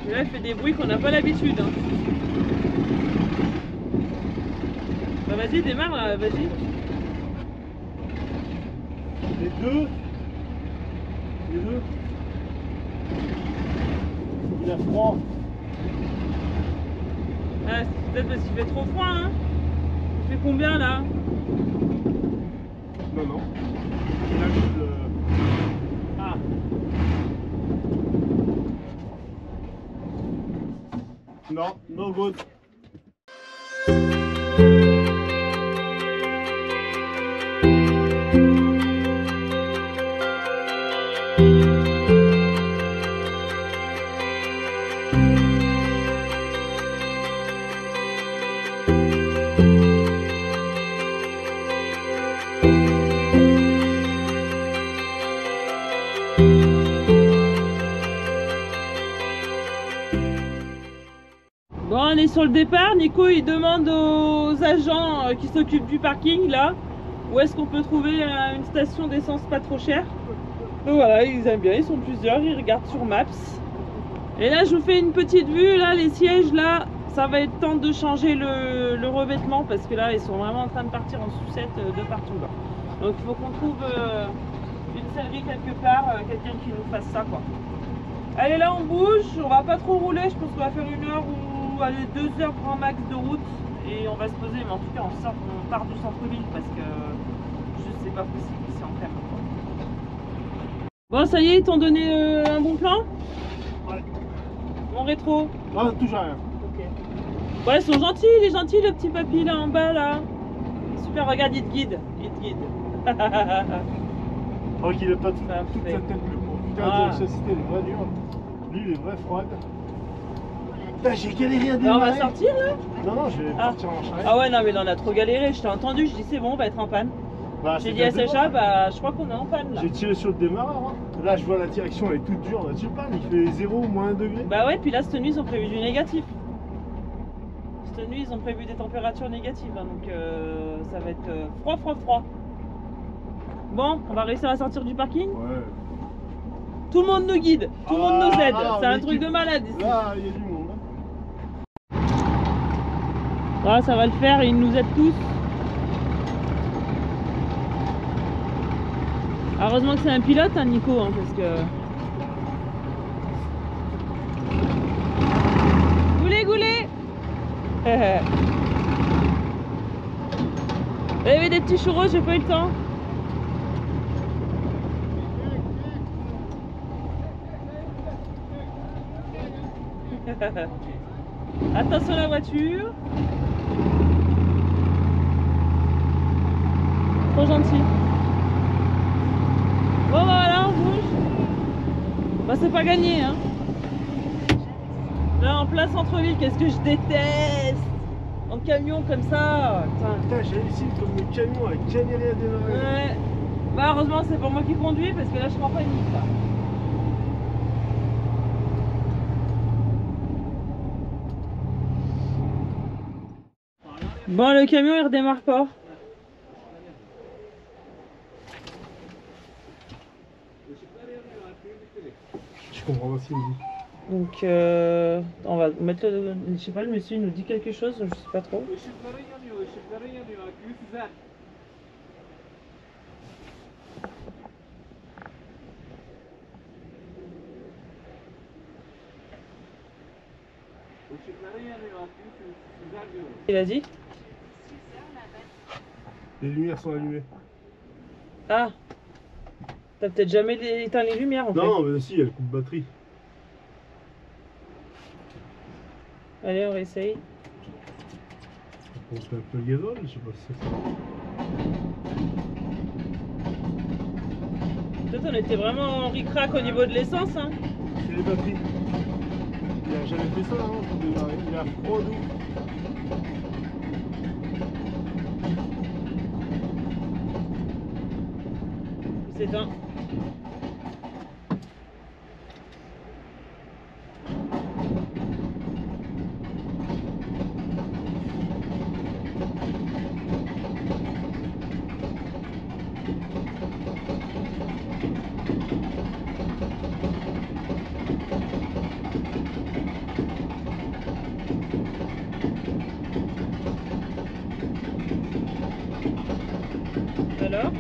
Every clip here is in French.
Et là, il fait des bruits qu'on n'a pas l'habitude. Hein. Bah vas-y, démarre là, vas-y. Les deux. Il a froid. Ah, c'est peut-être parce qu'il fait trop froid, hein. Il fait combien là? Non. Il a juste le... Ah. Non, no good. Bon, on est sur le départ. Nico, il demande aux agents qui s'occupent du parking là où est-ce qu'on peut trouver une station d'essence pas trop chère. Donc voilà, ils aiment bien, ils sont plusieurs, ils regardent sur Maps. Et là, je vous fais une petite vue. Là, les sièges, là, ça va être temps de changer le revêtement parce que là, ils sont vraiment en train de partir en sucette de partout là. Donc il faut qu'on trouve une sellerie quelque part, quelqu'un qui nous fasse ça quoi. Allez, là on bouge, on va pas trop rouler, je pense qu'on va faire 1 heure ou allez, 2 heures grand max de route et on va se poser, mais en tout cas on part du centre-ville parce que juste c'est pas possible ici en crème. Bon, ça y est, ils t'ont donné un bon plan? Ouais. Mon rétro? Non, toujours rien. Ok. Ouais, ils sont gentils, il est gentil le petit papy là en bas là. Super, regarde, il te guide. Oh, qu'il a pas toute Ça sa fait. tête le pauvre. Putain, Ah. la société elle est vraie dure. Lui il est vrai froide. Putain, j'ai galéré à Là, on démarrer. va sortir là? Non, je vais partir en charrette. Ah ouais, non mais là on a trop galéré, je t'ai entendu, je dis c'est bon, on va être en panne. Bah, J'ai c'est dit à bien Sacha, démarré. bah je crois qu'on est en panne là. J'ai tiré sur le démarreur. Hein. Là, je vois la direction, elle est toute dure. Là, tu parles, il fait 0 ou moins 1 degré. Bah ouais, puis là cette nuit ils ont prévu du négatif. Cette nuit ils ont prévu des températures négatives, hein, donc ça va être froid. Bon, on va réussir à sortir du parking. Ouais. Tout le monde nous guide, tout le monde nous aide, c'est un mais truc de malade ici. Là, il y a du monde. Hein. Ah, ça va le faire, ils nous aident tous. Heureusement que c'est un pilote, hein, Nico, hein, parce que... Goulet Il y avait des petits churros, j'ai pas eu le temps. Attention à la voiture. Trop gentil. Bon bah voilà, on bouge. Bah c'est pas gagné hein. Là en plein centre-ville, qu'est-ce que je déteste. En camion comme ça. Putain, j'hallucine comme le camion a galéré à démarrer. Ouais. Bah heureusement c'est pas moi qui conduis parce que là je prends pas une minute là. Bon, le camion il redémarre pas. Je comprends pas ce qu'il me dit. Donc on va mettre le... Je sais pas, le monsieur il nous dit quelque chose, je sais pas trop. Il a dit? Les lumières sont allumées. Ah, t'as peut-être jamais éteint les lumières en fait. Non, mais si, il y a le coup de batterie. Allez, on réessaye. On se met un peu le gazole, je sais pas si c'est ça. Peut-être on était vraiment en ric-rac au niveau de l'essence hein. C'est les batteries. Il a jamais fait ça avant pour démarrer. Il a froid d'où. Il s'éteint. Alors?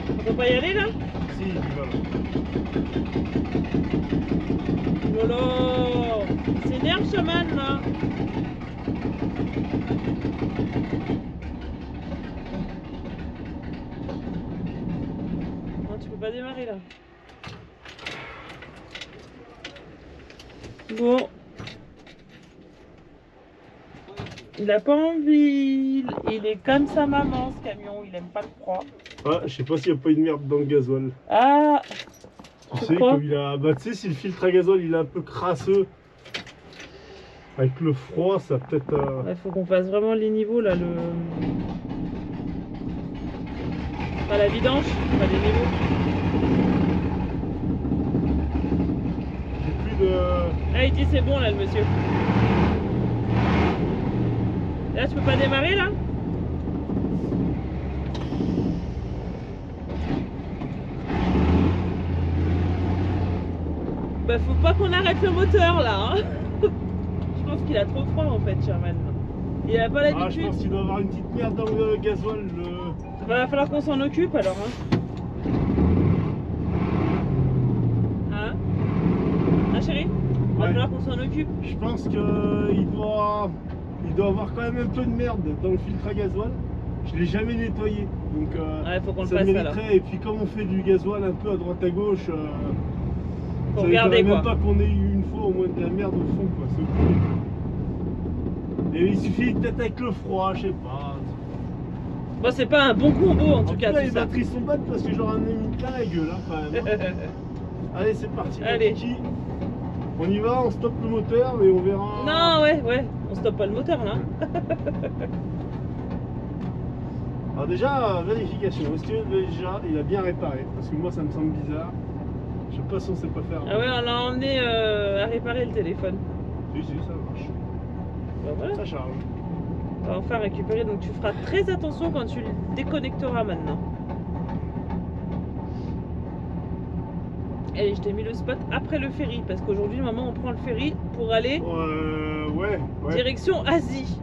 On peut pas y aller là? Si, il va là. Lolo! C'est énerve chaman là! Non, tu peux pas démarrer là. Bon. Il a pas envie. Il est comme sa maman ce camion, il aime pas le froid. Ah, je sais pas s'il n'y a pas une merde dans le gasoil. Ah! Tu sais, comme il a. Bah, tu sais, si le filtre à gasoil il est un peu crasseux, avec le froid, ça peut-être. Il faut qu'on fasse vraiment les niveaux là. Pas la vidange, pas les niveaux. J'ai plus de. Ah, il dit c'est bon là le monsieur. Là, tu peux pas démarrer là? Bah, faut pas qu'on arrête le moteur là. Hein. Je pense qu'il a trop froid en fait, Sherman. Il a pas l'habitude. Ah, je pense qu'il doit avoir une petite merde dans le gasoil. Va falloir qu'on s'en occupe alors. Hein? Hein? Hein, chérie? Va falloir qu'on s'en occupe. Je pense qu'il doit avoir quand même un peu de merde dans le filtre à gasoil. Je l'ai jamais nettoyé, donc faut qu'on le ça fasse mériterait. alors. Et puis comme on fait du gasoil un peu à droite à gauche, Faut ça regarder même quoi. pas qu'on ait eu une fois au moins de la merde au fond quoi. Et il suffit peut-être avec le froid, je sais pas. Bon, c'est pas un bon combo en tout cas. Là, Tout les ça. batteries sont bonnes parce que j'aurais mis plein la gueule hein, quand même. Allez, c'est parti. Allez. Kiki. On y va, on stoppe le moteur et on verra. Non, ouais, on stoppe pas le moteur là. Alors déjà, vérification, est-ce que déjà il a bien réparé? Parce que moi ça me semble bizarre. Je sais pas si on sait pas faire. Ah ouais, on l'a emmené à réparer le téléphone. Si, si, ça marche. Bah voilà. Ça charge. On va enfin récupérer, donc tu feras très attention quand tu le déconnecteras maintenant. Allez, je t'ai mis le spot après le ferry, parce qu'aujourd'hui, maman, on prend le ferry pour aller Ouais. direction Asie.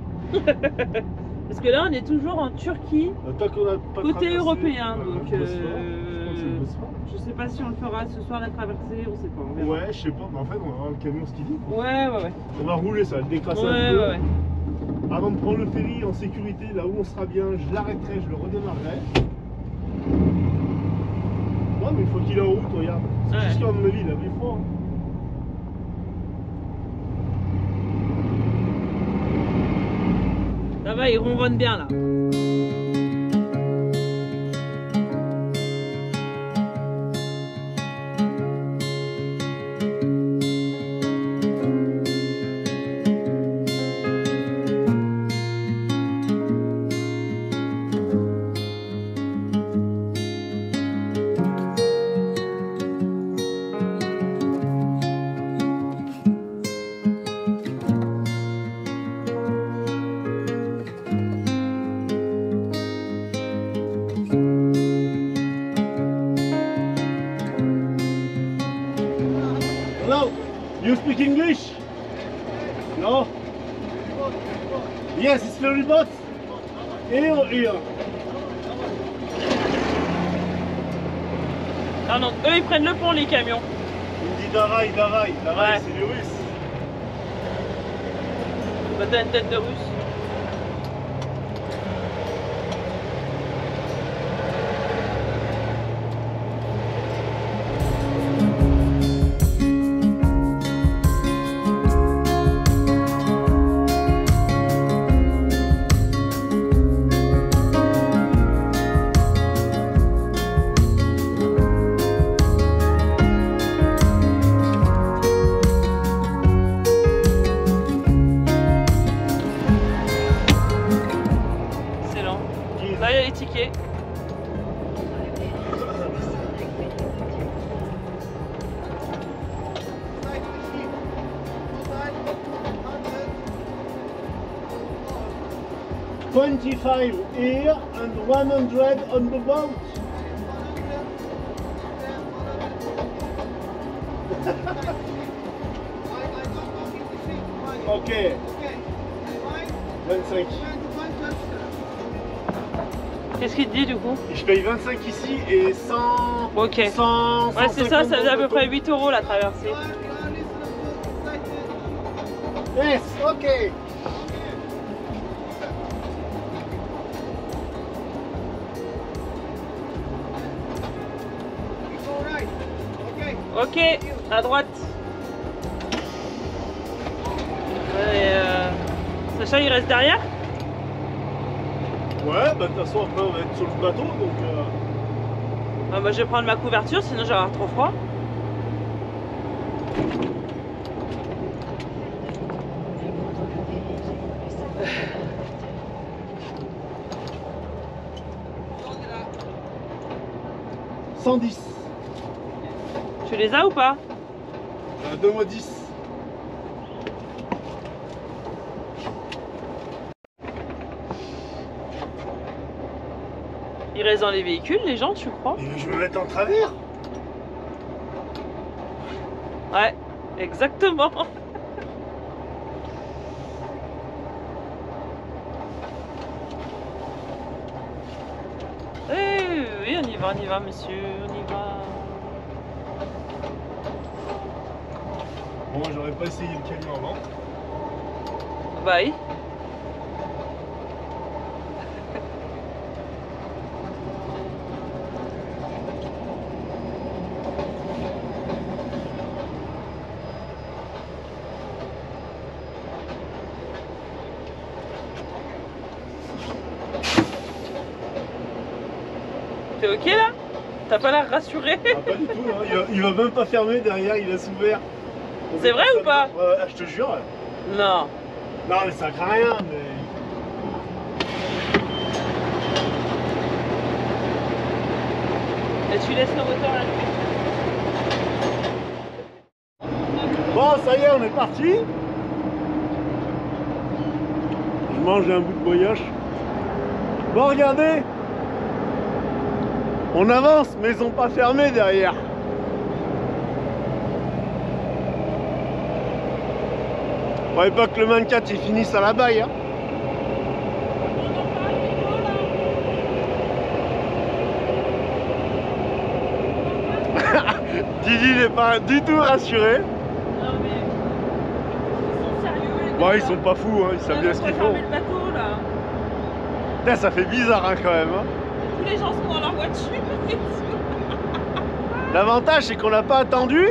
Parce que là, on est toujours en Turquie, Tant qu'on a pas côté traversé, européen, le donc Bosphore, je crois que c'est le Bosphore. je sais pas si on le fera ce soir la traversée, on sait pas. On verra. Ouais, je sais pas, mais en fait on va voir le camion ce qu'il dit. Ouais. On va rouler ça, le décrasser un Ouais, peu. ouais. Avant de prendre le ferry en sécurité, là où on sera bien, je l'arrêterai, je le redémarrerai. Non mais une fois qu'il est en route, regarde. C'est Ouais. juste qu'à mon avis, il avait froid. Ça va, il ronronne bien là. Hello, you speak English? No? Yes, it's ferry boat. Here or here? Ah non, eux ils prennent le pont les camions. Il me dit Davai, Ouais. c'est les Russes. Bah t'as une tête de russe. Excellent. Là il y a les tickets. $25 here and 100 on the boat. Ok, 25. Qu'est-ce qu'il te dit du coup? Et je paye 25 ici et 100. Ok. 100 Ouais, c'est ça, ça faisait à peu bateau. près 8 € la traversée. Yes, ok. Ok, à droite. Et Sacha, il reste derrière? Ouais, bah de toute façon après on va être sur le bateau donc. Ah, bah, je vais prendre ma couverture, sinon je vais avoir trop froid. « 110. Tu les as ou pas? Donne-moi 10. Ils restent dans les véhicules, les gens, tu crois? Et je vais me mettre en travers. Ouais, exactement. Oui, on y va, monsieur, on y va. Bon, j'aurais pas essayé le camion avant. Bah oui. T'es ok là? T'as pas l'air rassuré? Ah, pas du tout, hein. Il va même pas fermer derrière, il laisse ouvert. C'est vrai ou pas? Ouais, je te jure. Non. Non, mais ça craint rien, mais. Et tu laisses le moteur là. Bon, ça y est, on est parti. Je mange un bout de brioche. Bon, regardez. On avance, mais ils ont pas fermé derrière. Faudrait pas que le 24 il finisse à la baille. Hein. Didi n'est pas du tout rassuré. Non mais ils sont sérieux les gars. Bon, ils sont pas fous, hein. Ils savent bien ce qu'ils font. Le bateau là. Là, ça fait bizarre hein, quand même. Hein. Tous les gens sont dans leur voiture. L'avantage c'est qu'on n'a pas attendu.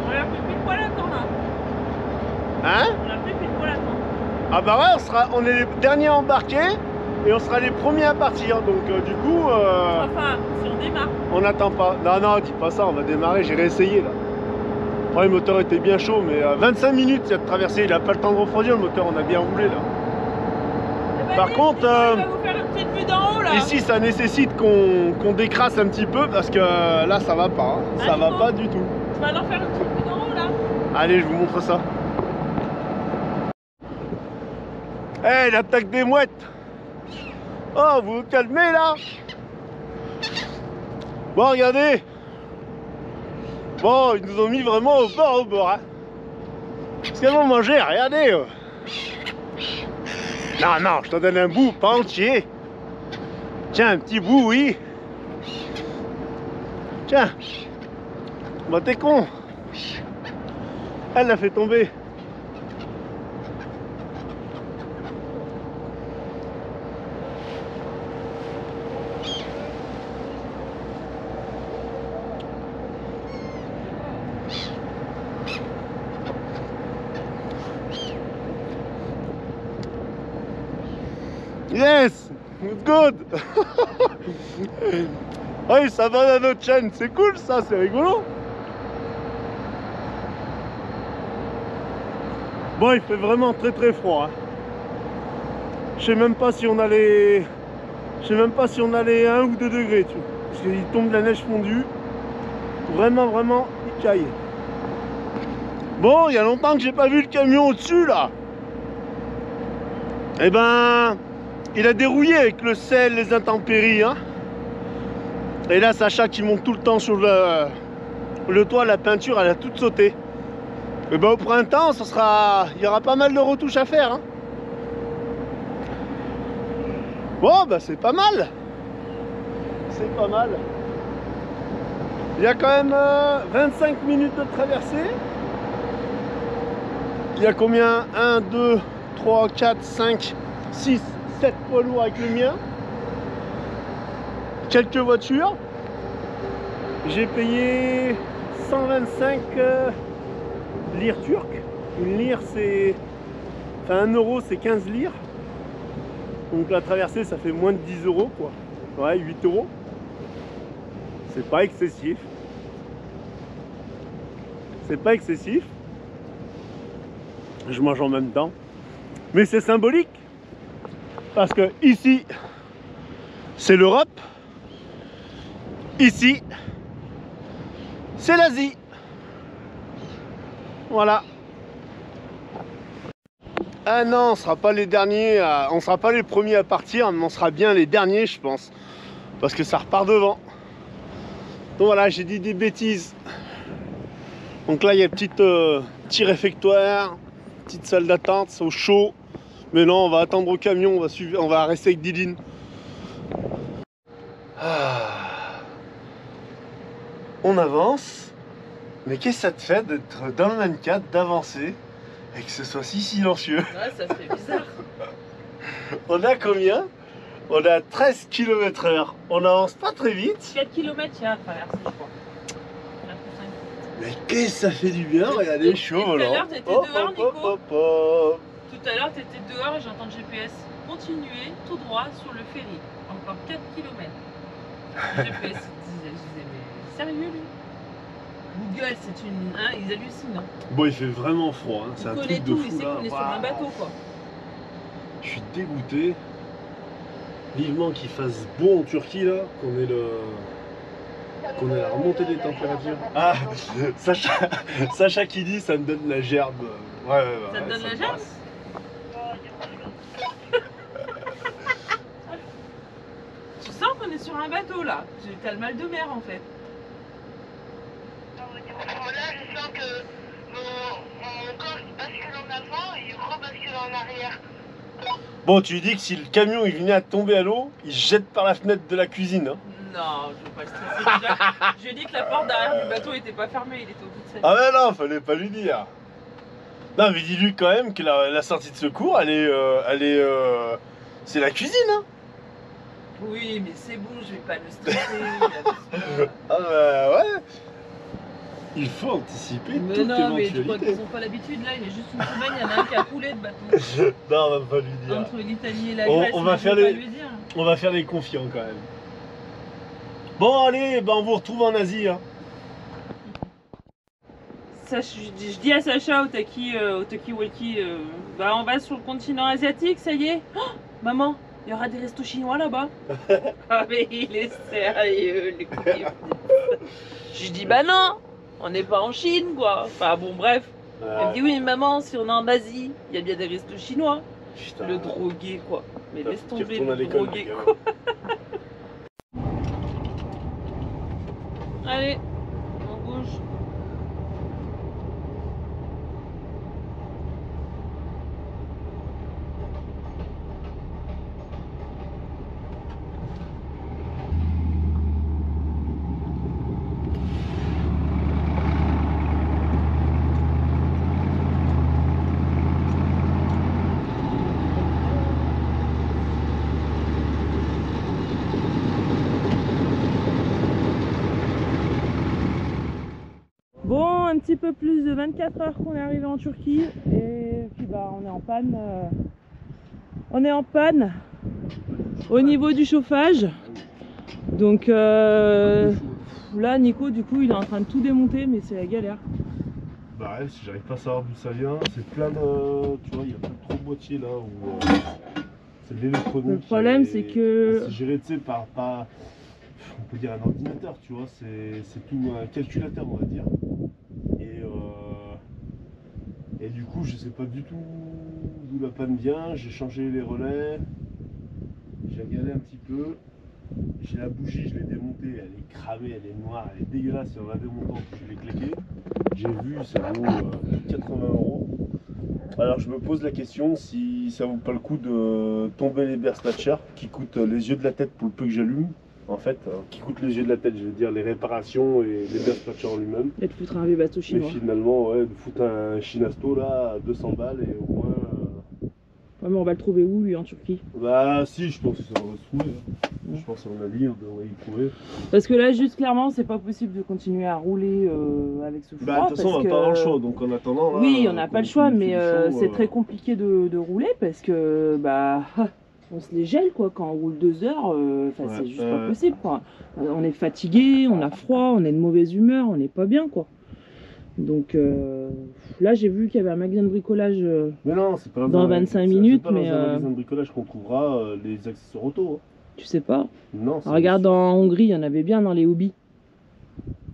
On a pris pile poil à temps là. Hein? On a pris pile poil à temps. Ah bah ouais, on est les derniers embarqués et on sera les premiers à partir. Donc du coup, Enfin, si on démarre. on n'attend pas. Non, non, dis pas ça, on va démarrer, j'ai réessayé là. Après, le moteur était bien chaud, mais 25 minutes cette traversée, il a pas le temps de refroidir le moteur, on a bien roulé là. Eh ben, Par contre, on va vous faire une petite vue d'en haut là. Ici, ça nécessite qu'on décrasse un petit peu parce que là, ça va pas. Hein. Ça va pas du tout. Tu vas leur faire une petite vue d'en haut là. Allez, je vous montre ça. Hey, l'attaque des mouettes. Oh, vous vous calmez là. Bon, regardez. Bon, ils nous ont mis vraiment au bord. Hein. Parce qu'elles vont manger, regardez. Non, non, je t'en donne un bout, pas entier. Tiens, un petit bout, oui. Tiens. Bah, t'es con. Elle l'a fait tomber. Yes, it's good. Oui, ça donne à notre chaîne, c'est cool ça, c'est rigolo. Bon, il fait vraiment très très froid. Hein. Je sais même pas si on allait, je sais même pas si on allait 1 ou 2 degrés, tu vois. Parce qu'il tombe de la neige fondue. Vraiment, il caille. Bon, il y a longtemps que j'ai pas vu le camion au-dessus là. Eh ben, il a dérouillé avec le sel, les intempéries. Hein. Et là, Sacha qui monte tout le temps sur le toit, la peinture, elle a toute sauté. Et ben, au printemps, il y aura pas mal de retouches à faire. Hein. Bon, bah c'est pas mal. C'est pas mal. Il y a quand même 25 minutes de traversée. Il y a combien? 1, 2, 3, 4, 5, 6, 7 poids lourds avec le mien. Quelques voitures. J'ai payé 125 lire turques. Une lire c'est... Enfin 1 euro c'est 15 lires. Donc la traversée ça fait moins de 10 euros quoi. Ouais 8 euros. C'est pas excessif. C'est pas excessif. Je mange en même temps. Mais c'est symbolique. Parce que ici c'est l'Europe. Ici c'est l'Asie. Voilà. Ah non, on sera pas les derniers, on sera pas les premiers à partir, mais on sera bien les derniers, je pense, parce que ça repart devant. Donc voilà, j'ai dit des bêtises. Donc là, il y a petit réfectoire, petite salle d'attente, c'est au chaud. Mais non, on va attendre au camion, on va rester avec Didine. Ah. On avance. Mais qu'est-ce que ça te fait d'être dans le même cadre, d'avancer et que ce soit si silencieux? Ouais, ça fait bizarre. On a combien? On a 13 km/h. On avance pas très vite. 4 km il y a à traverser, je crois. Mais qu'est-ce que ça fait du bien? Regardez, je suis au volant. Tout à l'heure, t'étais dehors, Nico. Tout à l'heure, t'étais dehors et j'entends le GPS. Continuez tout droit sur le ferry. Encore 4 km. Le GPS il disait, je disais, mais sérieux lui? Google, c'est une... Hein, ils hallucinent. Hein. Bon, il fait vraiment froid, hein. C'est un truc de tout, fou il sait là. qu'on est sur un bateau quoi. Je suis dégoûté. Vivement qu'il fasse beau en Turquie là, qu'on ait la remontée des températures. Ah, Sacha qui dit ça me donne la gerbe. Ouais, ça te donne la gerbe? Tu sens qu'on est sur un bateau là. T'as le mal de mer en fait. Là, je sens que mon corps il bascule en avant et il rebascule en arrière. Bon, tu lui dis que si le camion il venait à tomber à l'eau, il se jette par la fenêtre de la cuisine. Hein. Non, je veux pas le stresser déjà. Je lui ai dit que la porte derrière du bateau était pas fermée, il était au bout de sa vie. Ah mais non, fallait pas lui dire. Non, mais dis-lui quand même que la sortie de secours, c'est la cuisine. Hein. Oui, mais c'est bon, je vais pas le stresser. Ah bah ouais. Il faut anticiper mais toute non, mais tu crois éventualité. qu'ils ont pas l'habitude là, il est juste une semaine, il y en a un qui a coulé de bateau. Non, on va pas lui dire. Entre l'Italie et la Grèce, on va je faire vais les... pas lui dire. On va faire les confiants quand même. Bon allez, ben on vous retrouve en Asie. Hein. Je dis à Sacha au talkie-walkie, bah on va sur le continent asiatique, ça y est. Oh, maman, il y aura des restos chinois là-bas. Ah mais il est sérieux, le couille. Je dis bah non, on n'est pas en Chine quoi. Enfin bon bref. Elle me dit oui mais maman, si on est en Asie, il y a bien des restos chinois. Putain. Le drogué quoi. Mais laisse tomber à le l'école, drogué quoi. Allez, on bouge. Bon, un petit peu plus de 24 heures qu'on est arrivé en Turquie et puis bah on est en panne. On est en panne au niveau du chauffage. Donc là Nico du coup il est en train de tout démonter mais c'est la galère. Bah ouais, si j'arrive pas à savoir d'où ça vient, c'est plein de... Tu vois, il y a plein de trop boîtiers là où... c'est de l'électronique. Le problème c'est que... C'est géré, tu sais, par... On peut dire un ordinateur, tu vois, c'est tout un calculateur on va dire. Et du coup je sais pas du tout d'où la panne vient, j'ai changé les relais, j'ai regardé un petit peu, j'ai la bougie, je l'ai démontée, elle est cramée, elle est noire, elle est dégueulasse, et en la démontant je l'ai claqué, j'ai vu ça vaut 80 €. Alors je me pose la question si ça vaut pas le coup de tomber les Bearspatcher qui coûtent les yeux de la tête pour le peu que j'allume. En fait, qui coûtent les yeux de la tête, je veux dire les réparations et les Bearspatcher en lui-même. Et de foutre un Webasto Mais chinois. finalement, ouais, de foutre un Chinasto là à 200 balles et au moins. Ouais, mais on va le trouver où lui en Turquie? Bah si, je pense que ça va se trouver. Je pense à mon avis, on devrait y trouver. Parce que là, juste clairement, c'est pas possible de continuer à rouler avec ce froid. Bah de toute façon, on va pas avoir le choix, donc en attendant. Là, oui, on n'a pas le choix, mais solution, c'est très compliqué de rouler parce que bah on se les gèle quoi quand on roule 2 heures. C'est juste pas possible quoi. On est fatigué, on a froid, on est de mauvaise humeur, on n'est pas bien quoi. Donc là, j'ai vu qu'il y avait un magasin de bricolage mais non, c'est pas dans 25 minutes, pas mais dans un magasin de bricolage qu'on trouvera les accessoires auto. Hein. Tu sais pas. Non. Regarde, en Hongrie, il y en avait bien dans les hobbies.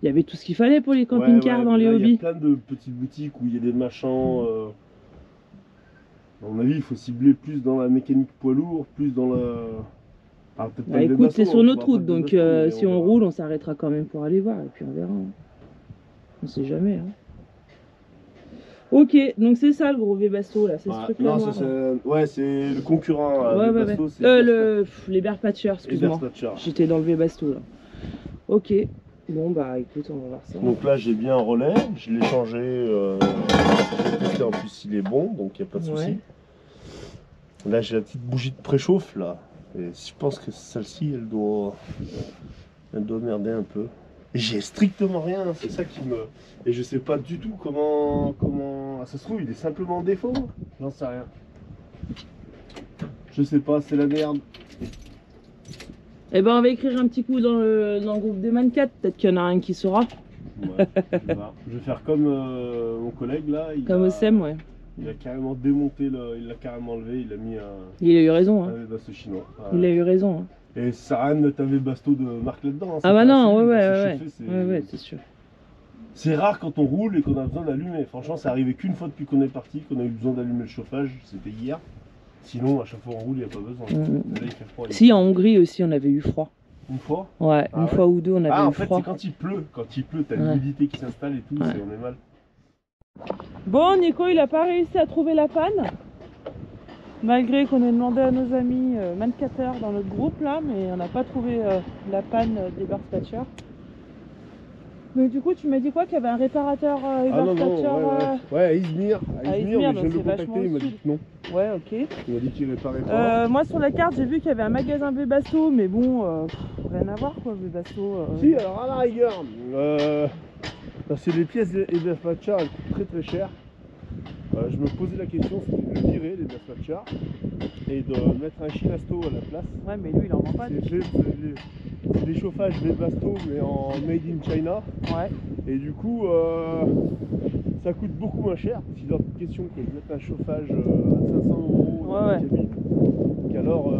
Il y avait tout ce qu'il fallait pour les camping-cars dans les hobbies. Il y a plein de petites boutiques où il y a des machins. À mon avis, il faut cibler plus dans la mécanique poids lourd, plus dans la. Ah, bah, écoute, c'est sur notre route, donc si on roule, on s'arrêtera quand même pour aller voir et puis on verra. Hein. On sait jamais. Hein. Ok, donc c'est ça le gros Webasto là, c'est ce truc là. Ouais, c'est le concurrent. Webasto, les Bearspatcher, excuse-moi. J'étais dans le Webasto là. Ok, bon bah écoute, on va voir ça. Donc là j'ai bien un relais, je l'ai changé. J'ai testé en plus il est bon, donc il n'y a pas de souci. Là j'ai la petite bougie de préchauffe là. Et je pense que celle-ci elle doit merder un peu. J'ai strictement rien, c'est ça qui me. Et je sais pas du tout comment. Ça se trouve, il est simplement en défaut. J'en sais rien. Je sais pas, c'est la merde. Eh ben, on va écrire un petit coup dans le groupe des Man4, peut-être qu'il y en a un qui saura. Ouais, je vais faire comme mon collègue là. Comme Ossem, ouais. Il a carrément démonté, il l'a carrément enlevé, il a mis un. Il a eu raison, hein. Webasto chinois. Il a eu raison. Hein. Et ça sert à rien de mettre un Webasto de marque là-dedans. Hein, ah bah non, ouais, c'est sûr. C'est rare quand on roule et qu'on a besoin d'allumer. Franchement, c'est arrivé qu'une fois depuis qu'on est parti, qu'on a eu besoin d'allumer le chauffage, c'était hier. Sinon, à chaque fois on roule, il n'y a pas besoin. Là, il fait froid. Si, en Hongrie aussi, on avait eu froid. Une fois? Ouais, une fois ou deux, on avait eu froid. En fait, c'est quand il pleut, t'as l'humidité qui s'installe et tout, on est mal. Bon, Nico, il a pas réussi à trouver la panne. Malgré qu'on ait demandé à nos amis Man4ers dans notre groupe là, mais on n'a pas trouvé la panne des Bearspatcher. Mais du coup, tu m'as dit quoi? Qu'il y avait un réparateur Bearspatcher ouais, à Izmir. À Izmir, mais je viens de le contacter, il m'a dit que non. Ouais, ok. Il m'a dit qu'il réparait pas. Moi, sur la carte, j'ai vu qu'il y avait un magasin Webasto, mais bon, rien à voir quoi, Webasto. Si, alors à la rigueur, c'est des pièces et Bearspatcher, elles coûtent très très cher. Je me posais la question, c'était de virer les Bearspatcher et de mettre un Chinasto à la place. Ouais, mais lui, il en vend pas. C'est des chauffages Webasto, mais en made in China. Ouais. Et du coup, ça coûte beaucoup moins cher. C'est leur question que de mettre un chauffage à 500 € dans la cabine, qu'alors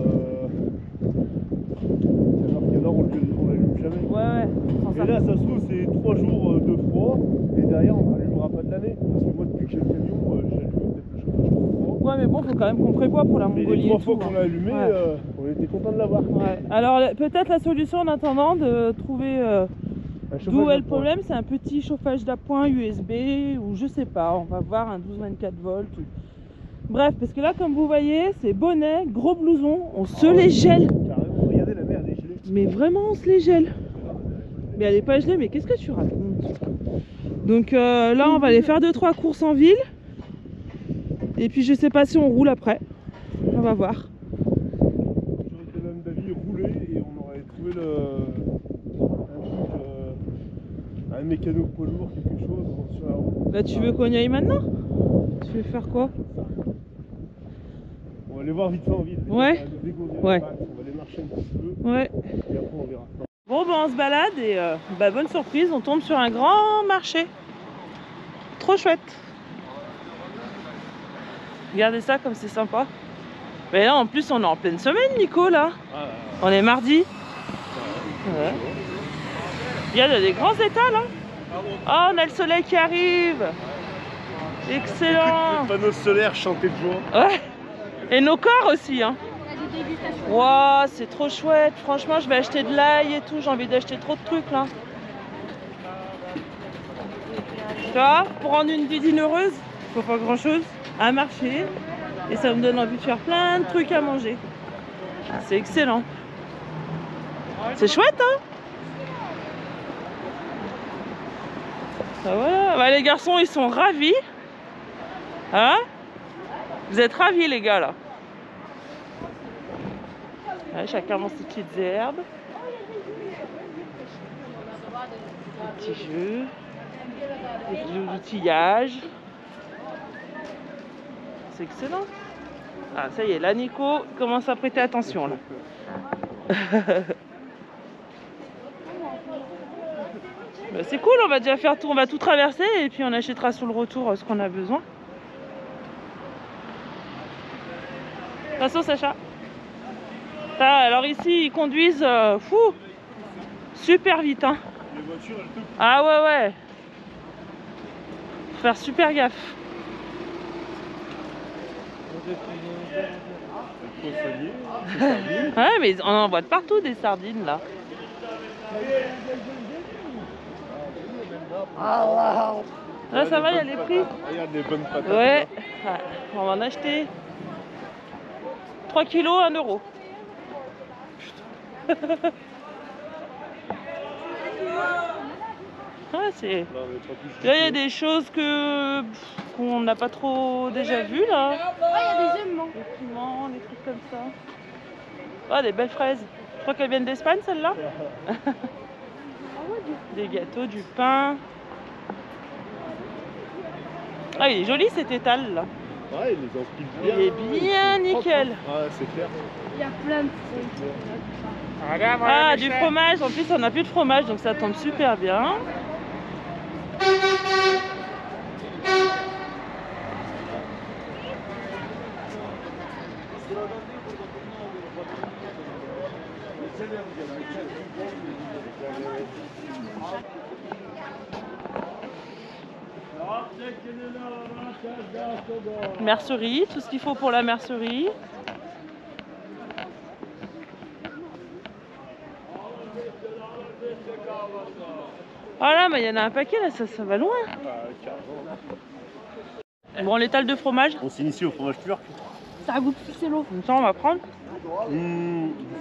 on l'allume jamais. Ouais. Et là, ça se trouve, c'est 3 jours de froid, et derrière, on n'allumera pas de l'année. Parce que moi, depuis que j'ai le camion, j'allume peut-être le chauffage trop froid. Ouais, mais bon, faut quand même qu'on prévoit pour la Mongolie. Mais les 3 fois qu'on l'a allumé, on était content de l'avoir. Ouais. Alors, peut-être la solution en attendant de trouver d'où est le problème, c'est un petit chauffage d'appoint USB, ou je sais pas, on va voir un 12-24 volts. Bref, parce que là, comme vous voyez, c'est bonnet, gros blouson, on se les gèle. Carrément, regardez la mer, elle est gelée. Mais vraiment, on se les gèle. Mais elle est pas gelée, mais qu'est-ce que tu racontes? Donc là, on va aller faire 2-3 courses en ville. Et puis, je sais pas si on roule après. On va voir. J'aurais été même d'avis rouler et on aurait trouvé un mécano poids lourd, quelque chose sur la route. Là, tu veux qu'on y aille maintenant? Tu veux faire quoi? On va aller voir vite fait en ville. Ouais. On va aller marcher un petit peu. Ouais. Et après, on verra. Bon, ben on se balade et bonne surprise, on tombe sur un grand marché. Trop chouette. Regardez ça comme c'est sympa. Mais là, en plus, on est en pleine semaine, Nico, là. On est mardi. Ouais. Il y a des grands étals, hein. Oh, on a le soleil qui arrive. Excellent. Les panneaux solaires chantés de joie. Ouais. Et nos corps aussi, hein. Waouh, c'est trop chouette. Franchement, je vais acheter de l'ail et tout. J'ai envie d'acheter trop de trucs, là. Tu vois, pour rendre une vidine heureuse, faut pas grand-chose. à marcher. Et ça me donne envie de faire plein de trucs à manger. C'est excellent. C'est chouette, hein? Voilà. Bah, les garçons, ils sont ravis. Hein? Vous êtes ravis, les gars, là. Ouais, chacun mange ses petites herbes. Des petits jeux. Des jeux d'outillage. C'est excellent. Ah, ça y est, là, Nico commence à prêter attention, là. Bah, c'est cool, on va déjà faire tout, on va tout traverser et puis on achètera sur le retour ce qu'on a besoin. Attention, Sacha. Ah, alors ici, ils conduisent fou, super vite, hein. Les voitures, elles te... Ah ouais, ouais. Faut faire super gaffe. Ouais, mais on en voit de partout des sardines, là. Là, ça va, il y a les prix. Il y a des bonnes patates. Ouais, on va en acheter 3 kilos, 1 euro. Ouais, c'est... Là, il y a des choses que qu'on n'a pas trop déjà vues, là. Ouais, il y a des aimants. Des piments, des trucs comme ça. Oh, des belles fraises. Je crois qu'elles viennent d'Espagne, celles-là. Des gâteaux, du pain. Ah, il est joli cet étal, là. Ouais, il les empile bien. Il est bien nickel. Ouais, c'est clair. Il y a plein de trucs. Ah, du fromage. En plus, on n'a plus de fromage, donc ça tombe super bien. Mercerie, tout ce qu'il faut pour la mercerie. Voilà, mais il y en a un paquet là, ça va loin. Bon, l'étal de fromage. On s'initie au fromage turc. Ça a goût de ficello. Attends, on va prendre.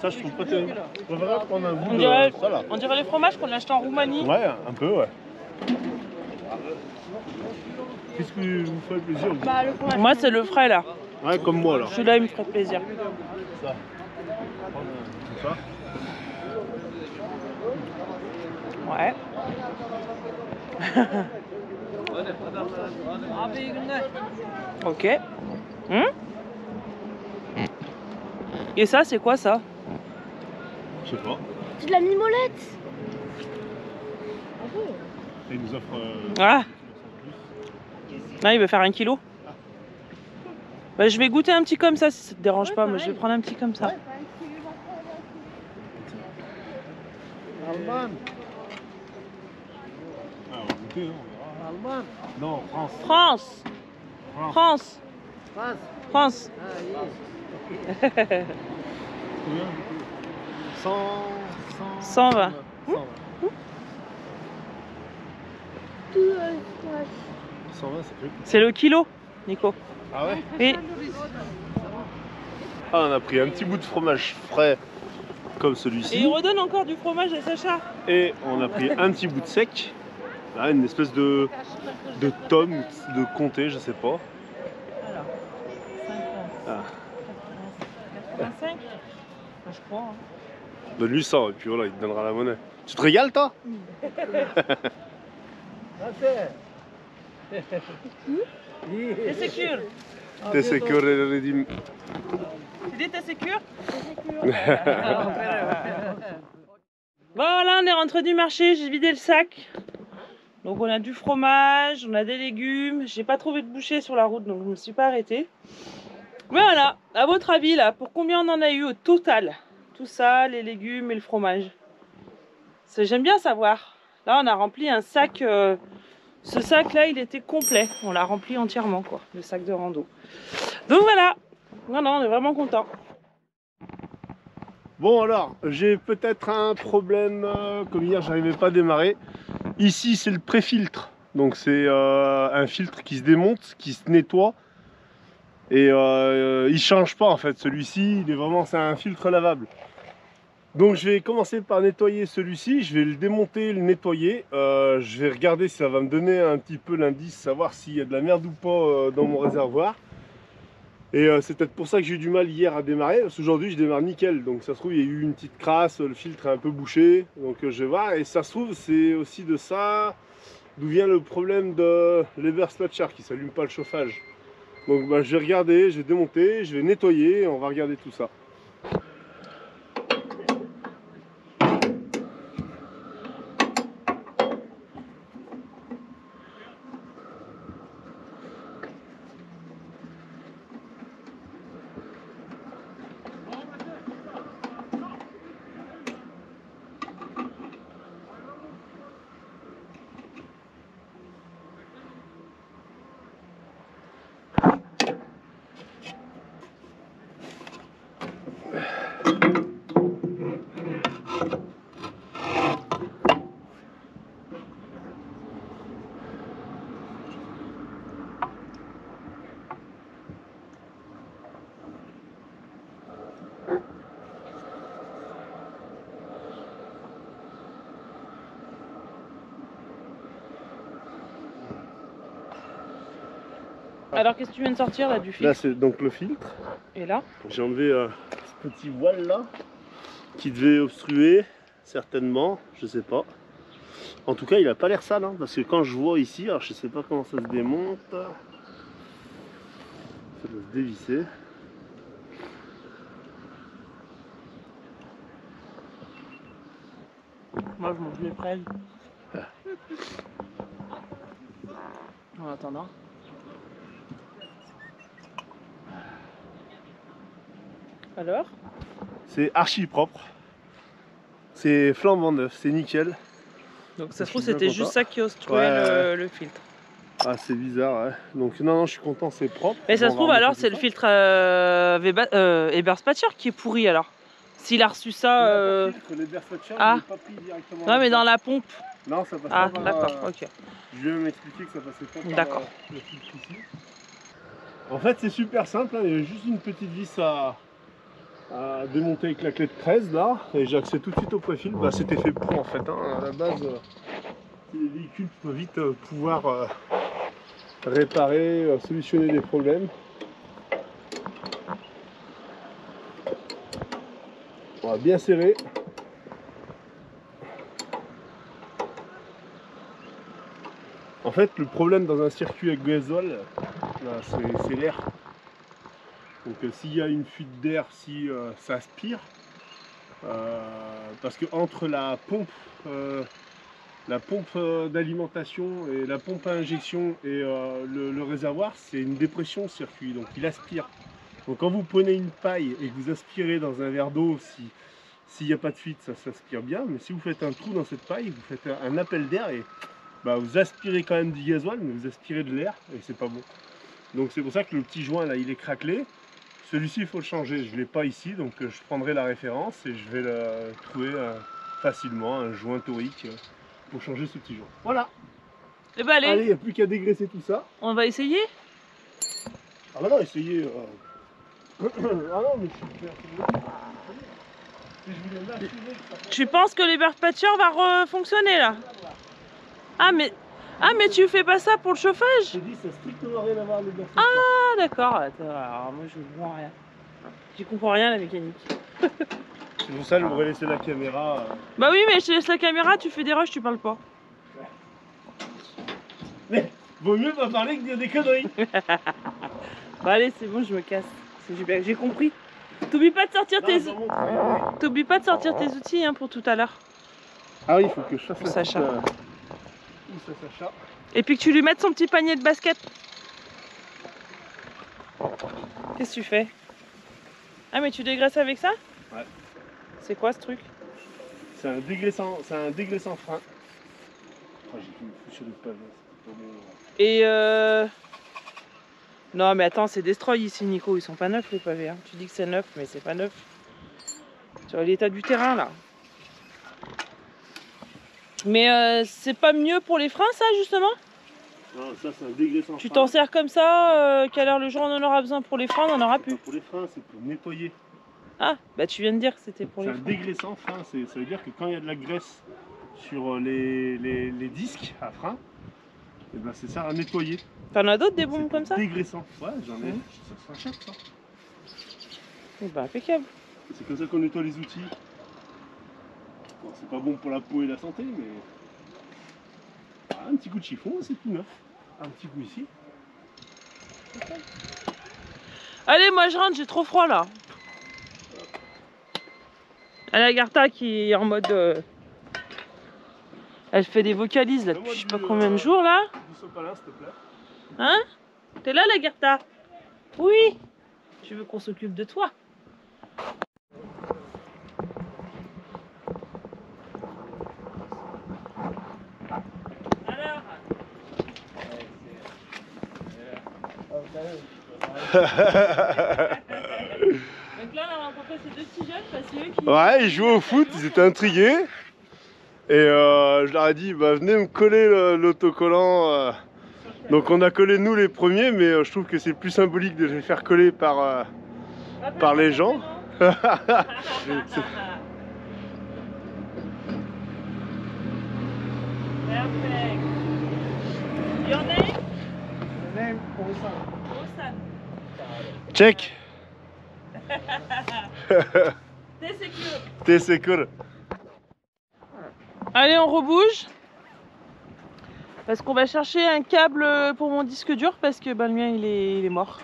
Ça, je trouve pas terrible. Je préfère prendre un bout On dirait, de ça là. on dirait les fromages qu'on a achetés en Roumanie. Ouais, un peu, ouais. Qu'est-ce que vous fait plaisir vous? Bah, le fromage. Moi, c'est le frais là. Ouais, comme moi là. Celui-là, il me ferait plaisir. Ça. Comme ça. Ouais. Ok. Et ça, c'est quoi ça? Je sais pas. C'est de la mimolette. Et il nous offre. Ah. Ah, il veut faire 1 kilo. Bah, je vais goûter un petit comme ça si ça te dérange pas, mais je vais prendre un petit comme ça. Allemagne. Ah, on va goûter, non? Allemagne. Non, France. France. France. France. Combien? 120. 120. 120, ça fait. C'est le kilo, Nico. Ah ouais? Oui. Ah, on a pris un petit bout de fromage frais comme Et celui-ci. il redonne encore du fromage à Sacha. Et on a pris un petit bout de sec. Là, une espèce de tome, de comté, je sais pas. Alors, 50. Ah. 85. Je crois. Hein. Donne-lui ça, et puis voilà, il te donnera la monnaie. Tu te régales, toi? T'es sécure. T'es sécure, Redim. Tu dis t'es sécure? Voilà, on est rentré du marché, j'ai vidé le sac. Donc on a du fromage, on a des légumes. J'ai pas trouvé de boucher sur la route, donc je me suis pas arrêtée. Voilà, à votre avis là, pour combien on en a eu au total? Tout ça, les légumes et le fromage. J'aime bien savoir. Là on a rempli un sac, ce sac là il était complet. On l'a rempli entièrement quoi, le sac de rando. Donc voilà, non, on est vraiment content. Bon alors, j'ai peut-être un problème, comme hier j'arrivais pas à démarrer. Ici c'est le pré-filtre, donc c'est un filtre qui se démonte, qui se nettoie. Et il change pas en fait, celui-ci, il est vraiment, c'est un filtre lavable. Donc je vais commencer par nettoyer celui-ci, je vais le démonter, le nettoyer. Je vais regarder si ça va me donner un petit peu l'indice, savoir s'il y a de la merde ou pas dans mon réservoir. Et c'est peut-être pour ça que j'ai eu du mal hier à démarrer, parce qu'aujourd'hui je démarre nickel. Donc ça se trouve il y a eu une petite crasse, le filtre est un peu bouché. Donc je vais voir, et ça se trouve c'est aussi de ça d'où vient le problème de l'Eberspatcher qui s'allume pas le chauffage. Donc bah, je vais regarder, je vais démonter, je vais nettoyer, et on va regarder tout ça. Alors qu'est-ce que tu viens de sortir là du filtre? Là c'est donc le filtre. Et là? J'ai enlevé ce petit voile là qui devait obstruer certainement, je sais pas. En tout cas il a pas l'air sale hein, parce que quand je vois ici, alors je sais pas comment ça se démonte. Ça doit se dévisser. Moi je m'en vais près. En attendant. Alors? C'est archi propre. C'est flambant neuf, c'est nickel. Donc ça se Je trouve suis bien c'était juste content. ça qui obstruait Ouais. le filtre. Ah c'est bizarre ouais. Donc non, je suis content, c'est propre. Mais ça Bon, se on va trouve remettre alors tout c'est le ça. filtre Eberspatcher qui est pourri alors. S'il a reçu ça... Ah. Ouais mais dans la pompe. Non, ça passe Ah pas par d'accord, ok. Je vais m'expliquer que ça passait pas par D'accord. le filtre ici. En fait, c'est super simple, hein. Il y a juste une petite vis à démonter avec la clé de 13 là, et j'ai accès tout de suite au préfil. Bah, c'était fait pour en fait. Hein. À la base, les véhicules peuvent vite pouvoir réparer, solutionner des problèmes. On va bien serrer. En fait, le problème dans un circuit avec gasoil, c'est l'air. Donc s'il y a une fuite d'air, si ça aspire, parce que entre la pompe d'alimentation et la pompe à injection et le réservoir, c'est une dépression ce circuit, donc il aspire. Donc quand vous prenez une paille et que vous aspirez dans un verre d'eau, s'il n'y a pas de fuite, ça s'aspire bien, mais si vous faites un trou dans cette paille, vous faites un appel d'air et bah, vous aspirez quand même du gasoil, mais vous aspirez de l'air et c'est pas bon. Donc c'est pour ça que le petit joint là il est craquelé. Celui-ci il faut le changer, je ne l'ai pas ici, donc je prendrai la référence et je vais le trouver facilement, un joint torique pour changer ce petit joint. Voilà. Et bah allez, Allez, il n'y a plus qu'à dégraisser tout ça. on va essayer. Ah bah non, essayez. Ah non, mais je suis faire. Si je voulais m'assurer que ça... Tu penses que l'Eberspatcher va fonctionner là? Ah mais tu fais pas ça pour le chauffage? Je te dis, ça n'a strictement rien à voir avec le Bercy. Ah d'accord, attends, alors moi je vois rien. J'y comprends rien à la mécanique. C'est pour ça que je m'aurais laissé la caméra. Bah oui mais je te laisse la caméra, tu fais des rushs, tu parles pas. Mais vaut mieux pas parler que dire des conneries. Bah allez c'est bon, je me casse. J'ai compris. T'oublies pas de sortir Non, tes... je dois montrer. T'oublies pas de sortir tes outils hein, pour tout à l'heure. Ah oui, il faut que je fasse la Sacha. Où ça, Sacha? Et puis que tu lui mettes son petit panier de basket. Qu'est-ce que tu fais? Ah mais tu dégraisses avec ça? Ouais. C'est quoi ce truc? C'est un dégraissant frein. Oh, j'ai fait une fouche de pavé, c'est pas bon. Et non mais attends, c'est Destroy ici Nico, ils sont pas neufs les pavés. Hein. Tu dis que c'est neuf mais c'est pas neuf. Tu vois l'état du terrain là. Mais c'est pas mieux pour les freins ça justement? Non, ça c'est un dégraissant. Tu t'en sers comme ça, quelle heure le jour on en aura besoin pour les freins, on en aura plus. Pour les freins, c'est pour nettoyer. Ah, bah tu viens de dire que c'était pour C'est les un freins. dégraissant frein, ça veut dire que quand il y a de la graisse sur les disques à frein, et ben c'est ça à nettoyer. T'en as d'autres des bombes comme ça? Dégraissant. Ouais, j'en ai. Ça s'achète ça. Eh ben impeccable. C'est comme ça qu'on nettoie les outils. Bon, c'est pas bon pour la peau et la santé, mais. Ah, un petit coup de chiffon, c'est tout neuf. Un petit coup ici. Allez, moi je rentre, j'ai trop froid là. Elle a Agartha qui est en mode. Elle fait des vocalises là depuis je sais pas combien de jours là. Du sopalin, s'il te plaît. Hein? T'es là, Agartha? Oui. Tu veux qu'on s'occupe de toi? Alors? Donc là, on a rencontré ces deux petits jeunes parce que eux qui. Ouais, ils jouaient au foot, ils étaient intrigués. Et je leur ai dit, bah, venez me coller l'autocollant. Donc on a collé nous les premiers, mais je trouve que c'est plus symbolique de les faire coller par les gens. Perfect. Your name? Name, Osan. check. T'es secure. T'es c'est cool. Allez, on rebouge. Parce qu'on va chercher un câble pour mon disque dur parce que ben, le mien il est mort.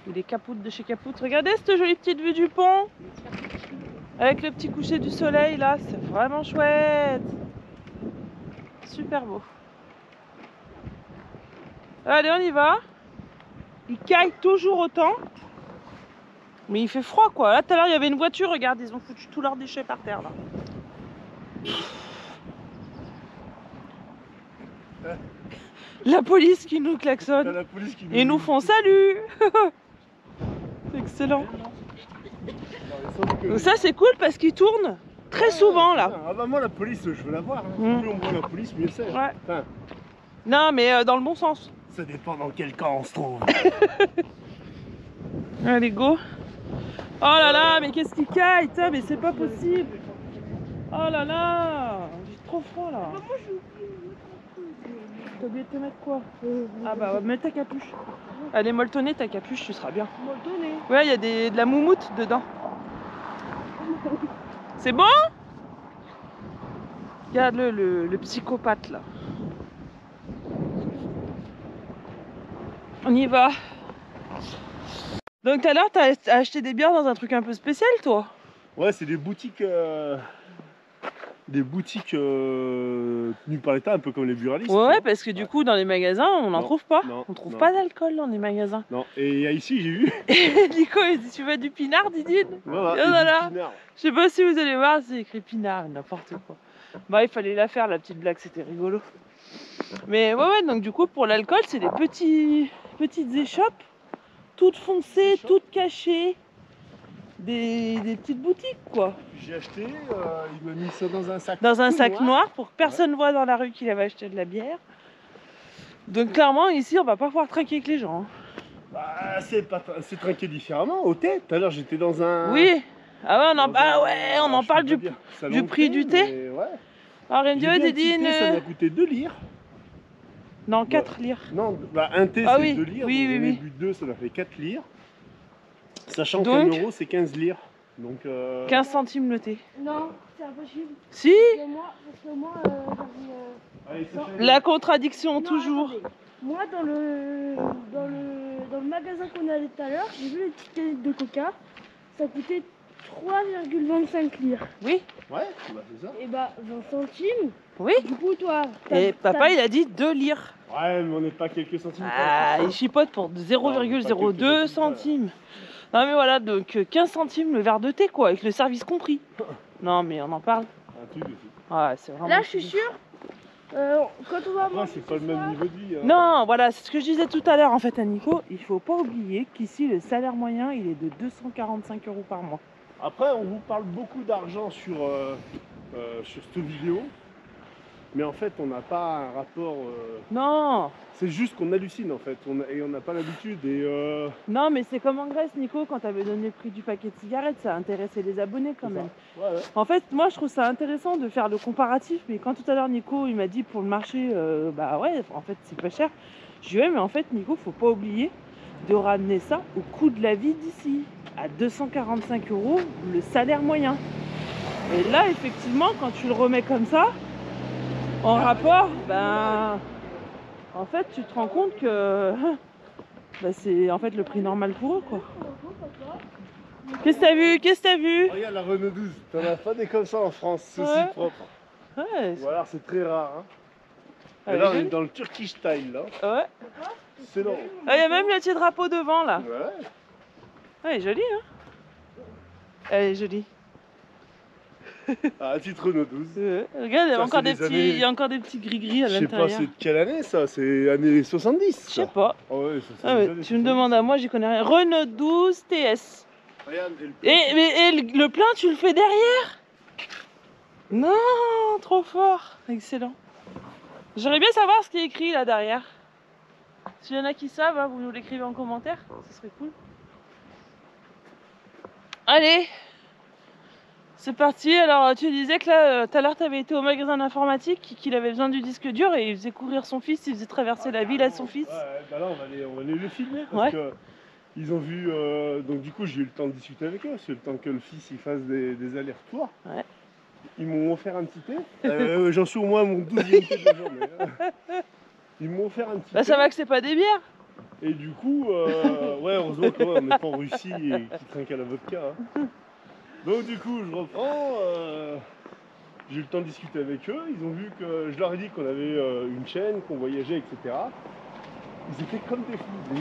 Il est capoute de chez Capoute. Regardez cette jolie petite vue du pont. Avec le petit coucher du soleil là, c'est vraiment chouette. Super beau. Allez, on y va. Il caille toujours autant. Mais il fait froid quoi. Là tout à l'heure il y avait une voiture, regarde, ils ont foutu tous leurs déchets par terre là. La police qui nous klaxonne. La police qui Et nous font salut. C'est excellent. Donc ça c'est cool parce qu'ils tournent très souvent là. Ah bah moi la police je veux la voir. Hein. Plus on voit la police mieux c'est. Ouais. Enfin, Non mais dans le bon sens. ça dépend dans quel camp on se trouve. Allez go. Oh là là, mais qu'est-ce qui caille, putain, mais c'est pas possible. Oh là là, j'ai trop froid là. T'as oublié de te mettre quoi? Ah bah mets ta capuche. Elle est molletonnée ta capuche, tu seras bien. Molletonnée. Ouais, il y a de la moumoute dedans. C'est bon? Regarde le psychopathe là. On y va. Donc tout à l'heure, t'as acheté des bières dans un truc un peu spécial toi? Ouais, c'est des boutiques tenues par l'État, un peu comme les buralistes. Ouais, parce que du coup, dans les magasins, on n'en Non, trouve pas. non, On trouve non. pas d'alcool dans les magasins. Non, et ici j'ai vu. Et Nico, il dit, tu veux du pinard, Didine? Voilà, Et et du voilà. pinard. Je sais pas si vous allez voir, c'est écrit pinard, n'importe quoi. Bah, il fallait la faire, la petite blague, c'était rigolo. Mais ouais, donc du coup, pour l'alcool, c'est des petites échoppes, toutes foncées, toutes cachées. Des petites boutiques, quoi. J'ai acheté, il m'a mis ça dans un sac. Dans un tout sac noir pour que personne voit dans la rue qu'il avait acheté de la bière. Donc clairement, ici, on va pas pouvoir trinquer avec les gens. Hein. Bah, c'est trinqué différemment. Au thé, tout à l'heure j'étais dans un. Oui. Ah ouais, on en je parle peux du pas dire salon prix de du thé. mais Ouais. Alors, J'ai Dieu, bu un petit Didine. thé, ça m'a coûté 2 lires. Non, 4 lires. Non, bah, un thé Ah c'est oui, 2 lires. oui, donc oui, j'en ai oui. bu 2, ça m'a fait 4 lires. Sachant Donc, qu'un euro c'est 15 lires. Donc. 15 centimes le thé. Non, c'est impossible. Si. Parce que moi, j'avais. Allez, ça fait- La contradiction, Non, toujours. attendez. Moi, dans le magasin qu'on allait tout à l'heure, j'ai vu les petites canettes de coca. Ça coûtait 3,25 lires. Oui, Ouais, bah c'est ça. Et bah, 20 centimes. oui. Du coup, toi. Et papa, il a dit 2 lires. Ouais, mais on n'est pas quelques centimes. Ah, il chipote pour 0,02 centimes. Non mais voilà, donc 15 centimes le verre de thé quoi, avec le service compris. Non mais on en parle. Un truc de fou. Ouais, c'est vraiment... Là, je suis sûre. Quand on va Ouais, manger c'est pas le ce même soir, niveau de vie. Hein. Non, voilà, c'est ce que je disais tout à l'heure en fait à Nico. Il faut pas oublier qu'ici le salaire moyen il est de 245 € par mois. Après, on vous parle beaucoup d'argent sur cette vidéo. Mais en fait, on n'a pas un rapport. Non, C'est juste qu'on hallucine en fait. Et on n'a pas l'habitude. Et non, mais c'est comme en Grèce, Nico, quand t'avais donné le prix du paquet de cigarettes, ça a intéressé les abonnés quand c'est ça. même. Ouais, ouais. En fait, moi, je trouve ça intéressant de faire le comparatif, mais quand tout à l'heure, Nico, il m'a dit pour le marché, bah ouais, en fait, c'est pas cher. Je lui ai dit, ouais, mais en fait, Nico, faut pas oublier de ramener ça au coût de la vie d'ici, à 245 € le salaire moyen. Et là, effectivement, quand tu le remets comme ça, en rapport, ben, en fait, tu te rends compte que bah, c'est en fait le prix normal pour eux, quoi. Qu'est-ce que t'as vu? Qu'est-ce que t'as vu? Regarde la Renault 12. T'en as pas des comme ça en France. C'est Ouais. aussi propre. Ouais, Ou alors c'est très rare. Hein. elle Et là, est on est jolie. dans le Turkish style là. Ouais. C'est long. Ah, il y a même le petit drapeau devant là. Ouais. Elle est jolie, hein? Elle est jolie. Ah, un titre Renault 12. Regarde, il y a Ça, encore c'est des des petits, années- il y a encore des petits gris-gris à Je sais pas, l'intérieur. c'est de quelle année ça? C'est années 70. Je sais ça. pas. Ah ouais, ça, c'est Ah des ouais, années tu me 70. demandes à moi, j'y connais rien. Renault 12 TS. Regarde, et le Et le plein, tu le fais derrière? Non, trop fort. Excellent. J'aimerais bien savoir ce qui est écrit là derrière. S'il y en a qui savent, hein, vous nous l'écrivez en commentaire, ce serait cool. Allez, c'est parti. Alors, tu disais que là, tout à l'heure, tu avais été au magasin d'informatique, qu'il avait besoin du disque dur et il faisait courir son fils, il faisait traverser la ville à son fils. Ouais, bah là on va aller le filmer parce Ouais. que ils ont vu. Donc du coup j'ai eu le temps de discuter avec eux, c'est le temps que le fils il fasse des allers-retours. Ouais. Ils m'ont offert un petit thé. J'en suis au moins à mon 12e thé de la journée. Ils m'ont offert un petit Bah, thé. ça va que c'est pas des bières. Et du coup, ouais, heureusement qu'on n'est pas en Russie et qu'ils trinquent à la vodka. Hein. Donc du coup, je reprends. J'ai eu le temps de discuter avec eux. Ils ont vu que je leur ai dit qu'on avait une chaîne, qu'on voyageait, etc. Ils étaient comme des fous.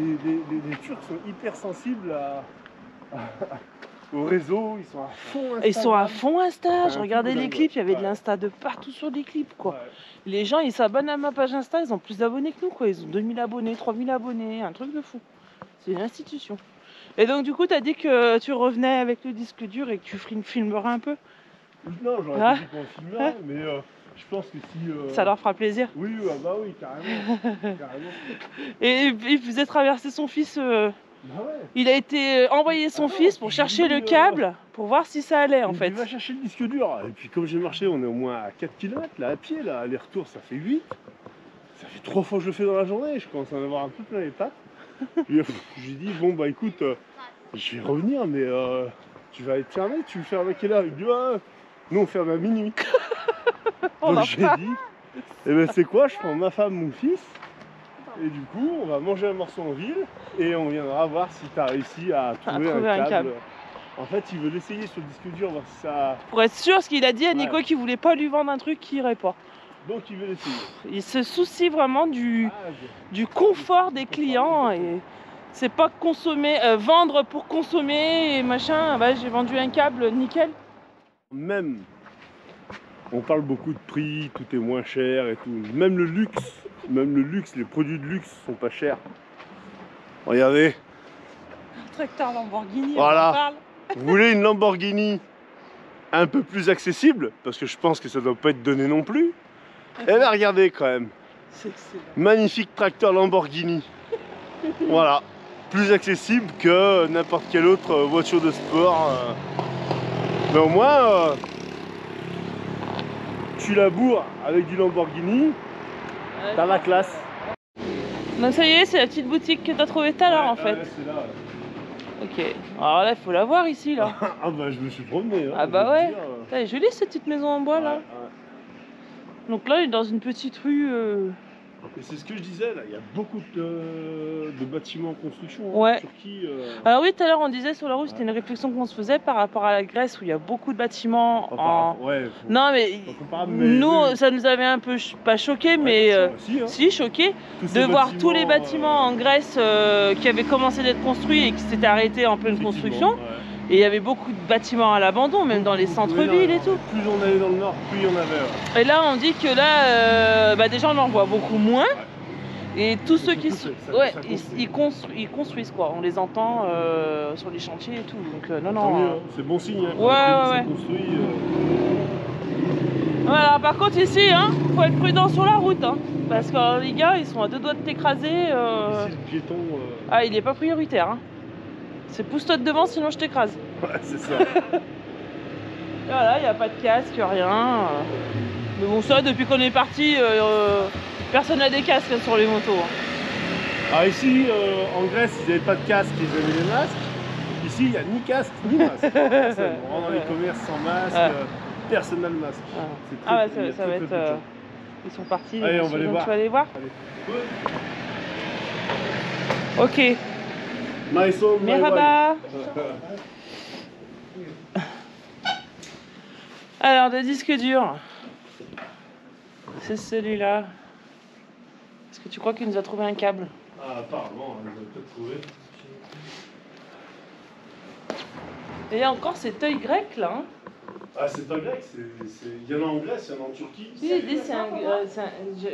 Les Turcs sont hyper sensibles au réseau. Ils sont à fond Instagram. Ils sont à fond Insta. Ouais, Je un regardais truc de les dingue, clips, il y avait de ouais. l'Insta de partout sur les clips, quoi. Ouais. Les gens, ils s'abonnent à ma page Insta, ils ont plus d'abonnés que nous, quoi. Ils ont 2000 abonnés, 3000 abonnés, un truc de fou. C'est une institution. Et donc, du coup, t'as dit que tu revenais avec le disque dur et que tu filmerais un peu. Non, j'aurais Ah. pas dit qu'on filmerait, mais je pense que si. Ça leur fera plaisir. Oui, bah oui, carrément. Carrément. Et il faisait traverser son fils. Bah ouais. Il a été envoyer son Attends, fils pour je chercher dis, le câble pour voir si ça allait, en Il fait. va chercher le disque dur. Et puis comme j'ai marché, on est au moins à 4 km là à pied là, aller-retour ça fait 8. Ça fait 3 fois que je le fais dans la journée, je commence à en avoir un peu plein les pattes. Et, je lui dis bon bah écoute, je vais revenir mais tu vas être fermé, tu le fermes à quelle heure? Il me dit ah, nous on ferme à minuit. On Donc en j'ai dit, et ben c'est quoi, je prends ma femme, mon fils, et du coup on va manger un morceau en ville et on viendra voir si tu as réussi à trouver, un câble. En fait, il veut l'essayer sur le disque dur, voir si ça. Pour être sûr, ce qu'il a dit à Nico Ouais. qu'il voulait pas lui vendre un truc qui irait pas. Donc il veut l'essayer. Il se soucie vraiment du Ah, confort des clients et c'est pas consommer, vendre pour consommer et machin. Bah, j'ai vendu un câble nickel. même, on parle beaucoup de prix, tout est moins cher et tout. Même le luxe, les produits de luxe sont pas chers. Regardez, Tracteur Lamborghini, Voilà. on en parle. vous voulez une Lamborghini un peu plus accessible, parce que je pense que ça doit pas être donné non plus. Et là, regardez quand même, C'est excellent. magnifique tracteur Lamborghini. Voilà, plus accessible que n'importe quelle autre voiture de sport. Mais au moins, tu laboures avec du Lamborghini, t'as la classe. Donc ça y est, c'est la petite boutique que t'as trouvée tout à l'heure en fait. C'est là. Ok. Alors là, il faut la voir ici là. Ah bah je me suis promené. Hein, Ah bah je veux ouais. dire, Elle est jolie cette petite maison en bois là. ouais. Donc là, il est dans une petite rue. Et c'est ce que je disais là, il y a beaucoup de bâtiments en construction hein, Ouais. en Turquie. Alors oui, tout à l'heure on disait sur la rue, c'était une réflexion qu'on se faisait par rapport à la Grèce où il y a beaucoup de bâtiments en... Ouais, Non mais pas comparable, mais nous, oui. ça nous avait un peu, pas choqué, mais si, hein. si choqué, Tous de ces voir tous les bâtiments en Grèce qui avaient commencé d'être construits et qui s'étaient arrêtés en pleine effectivement, construction. ouais. Et il y avait beaucoup de bâtiments à l'abandon, même dans les centres-villes et tout. Plus on allait dans le nord, plus il y en avait. Et là, on dit que là, déjà on en voit beaucoup moins. Et tous ceux qui surtout, sont... ça Ouais, construit. ils construisent quoi, on les entend sur les chantiers et tout. Donc non, Tant mieux, non. hein. C'est bon signe. Hein, Ouais, quand ouais, ça construit, Voilà, par contre ici, hein, faut être prudent sur la route, hein, parce que les gars, ils sont à deux doigts de t'écraser. Ici, le piéton... Ah, il est pas prioritaire. Hein. C'est pousse-toi de devant, sinon je t'écrase. Ouais, c'est ça. Et voilà, il n'y a pas de casque, rien. Mais bon, ça, depuis qu'on est parti, personne n'a des casques hein, sur les motos. Hein. Alors ici, en Grèce, ils n'avaient pas de casque, ils avaient des masques. Ici, il n'y a ni casque, ni masque. Personne. On rentre dans les commerces sans masque, personne n'a le masque. Ah ouais, ça va être... Ils sont partis. Allez, on va les voir. Tu vas aller voir. Allez. Ok. My son, my Merhaba. wife. Alors, le disque dur. C'est celui-là. Est-ce que tu crois qu'il nous a trouvé un câble? Ah, apparemment, on va peut-être trouver. Et il y a encore cet œil grec là. Hein. Ah, c'est pas grec, il y en a en Grèce, il y en a en Turquie. Si,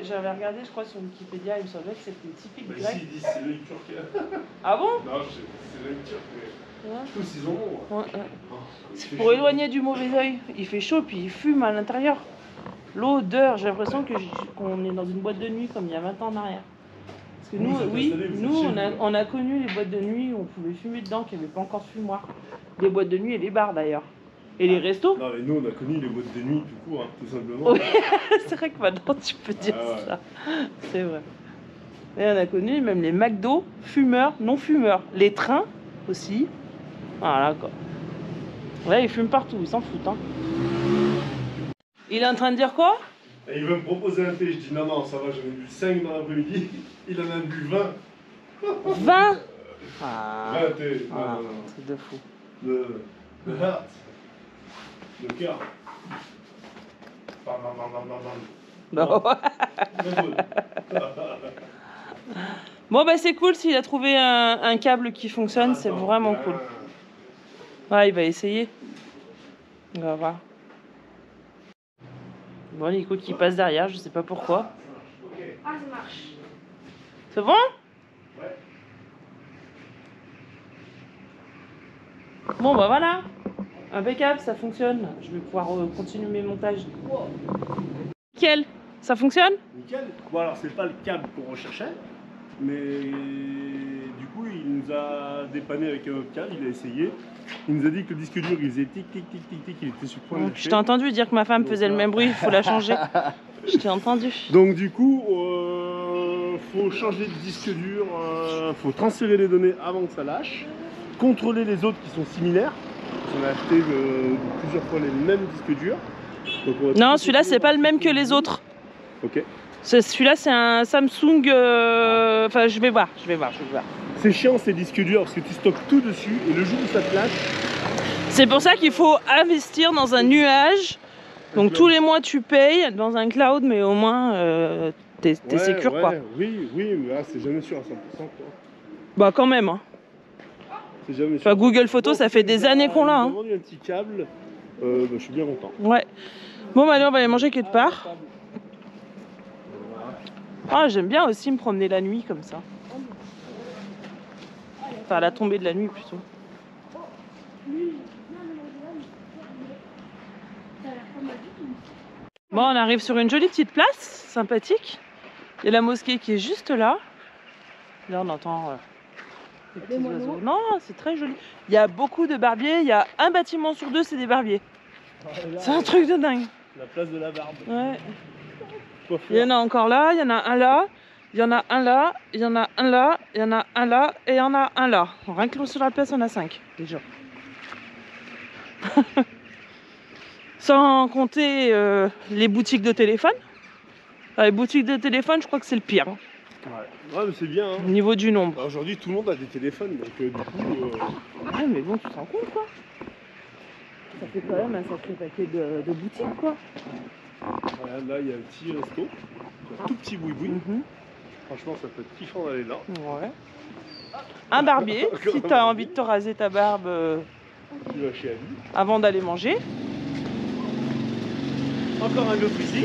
j'avais regardé, je crois, sur Wikipédia, il me semblait que c'était typique Bah, grec. ici, ils disent c'est l'œil turc. Ah bon? Non, c'est l'œil turc, mais Ouais. tous ils en ont. Ouais, ouais. C'est pour éloigner du mauvais œil. Il fait chaud, puis il fume à l'intérieur. L'odeur, j'ai l'impression qu'on est dans une boîte de nuit comme il y a 20 ans en arrière. Parce que nous, oui, nous on a connu les boîtes de nuit où on pouvait fumer dedans, qu'il n'y avait pas encore de fumoir. Les boîtes de nuit et les bars d'ailleurs. Et les restos. Non, mais nous on a connu les boîtes de nuit tout court, hein, tout simplement. Oui, c'est vrai que maintenant tu peux dire ça. C'est vrai. Et on a connu même les McDo, fumeurs, non fumeurs. Les trains aussi. Voilà quoi. Là, ils fument partout, ils s'en foutent. Hein. Il est en train de dire quoi? Et il veut me proposer un thé, je dis non, non, ça va, j'en ai bu 5 dans l'après-midi. Il en a bu 20. 20? Ah, 20 thés. ah, Non, non, non. c'est de fou. Le heart. Le cœur. Bam, bam, bam, bam, bam, bam. Non. Bon bah c'est cool s'il a trouvé un câble qui fonctionne, c'est vraiment cool. Ouais, il va essayer. On va voir. Bon, Nico qui passe derrière, je sais pas pourquoi. Ah, ça marche. C'est bon? Ouais. Bon bah voilà. Impeccable, ça fonctionne. Je vais pouvoir continuer mes montages. Nickel, ça fonctionne? Nickel. Bon alors c'est pas le câble qu'on recherchait, mais du coup il nous a dépanné avec un autre câble, il a essayé. Il nous a dit que le disque dur il faisait tic tic tic tic tic, il était sur le point de lâcher. Je t'ai entendu dire que ma femme faisait le même bruit, il faut la changer. Je t'ai entendu. Donc du coup, faut changer de disque dur, faut transférer les données avant que ça lâche, contrôler les autres qui sont similaires. On a acheté plusieurs fois les mêmes disques durs. Donc non, celui-là c'est pas le même que les autres. Ok. Celui-là c'est un Samsung. Enfin, je vais voir. C'est chiant ces disques durs parce que tu stockes tout dessus et le jour où ça te lâche. C'est pour ça qu'il faut investir dans un nuage. Donc tous les mois tu payes dans un cloud, mais au moins t'es sécure quoi. Oui, mais là c'est jamais sûr à 100%. Quoi. Bah quand même. Hein. C'est jamais sûr. Enfin, Google Photos, ça fait des années qu'on l'a. On a Hein. vendu un petit câble, je suis bien content. Ouais. Bon bah allez, on va aller manger quelque part. Ah, j'aime bien aussi me promener la nuit comme ça. Enfin, à la tombée de la nuit plutôt. Bon, on arrive sur une jolie petite place, sympathique. Il y a la mosquée qui est juste là. Là, on entend les petits oiseaux. Non, c'est très joli. Il y a beaucoup de barbiers. Il y a un bâtiment sur deux, c'est des barbiers. C'est un truc de dingue. La place de la barbe. Ouais. Il y en a encore là, il y en a un là, il y en a un là, il y en a un là, il y en a un là et il y en a un là. Rien que sur la place, on a 5 déjà. Sans compter les boutiques de téléphone. Les boutiques de téléphone, je crois que c'est le pire. Hein, Ouais, mais c'est bien. Hein. au niveau du nombre. Bah, aujourd'hui, tout le monde a des téléphones, donc du coup. Ouais, mais bon, tu te rends compte quoi. Ça fait quand même un sacré paquet de boutiques quoi. Voilà, là, il y a un petit resto, un tout petit boui-boui. Franchement, ça peut être kiffant d'aller là. Ouais. Un barbier, si tu as envie de te raser ta barbe Tu vas chez Ali. avant d'aller manger. Encore un autre ici.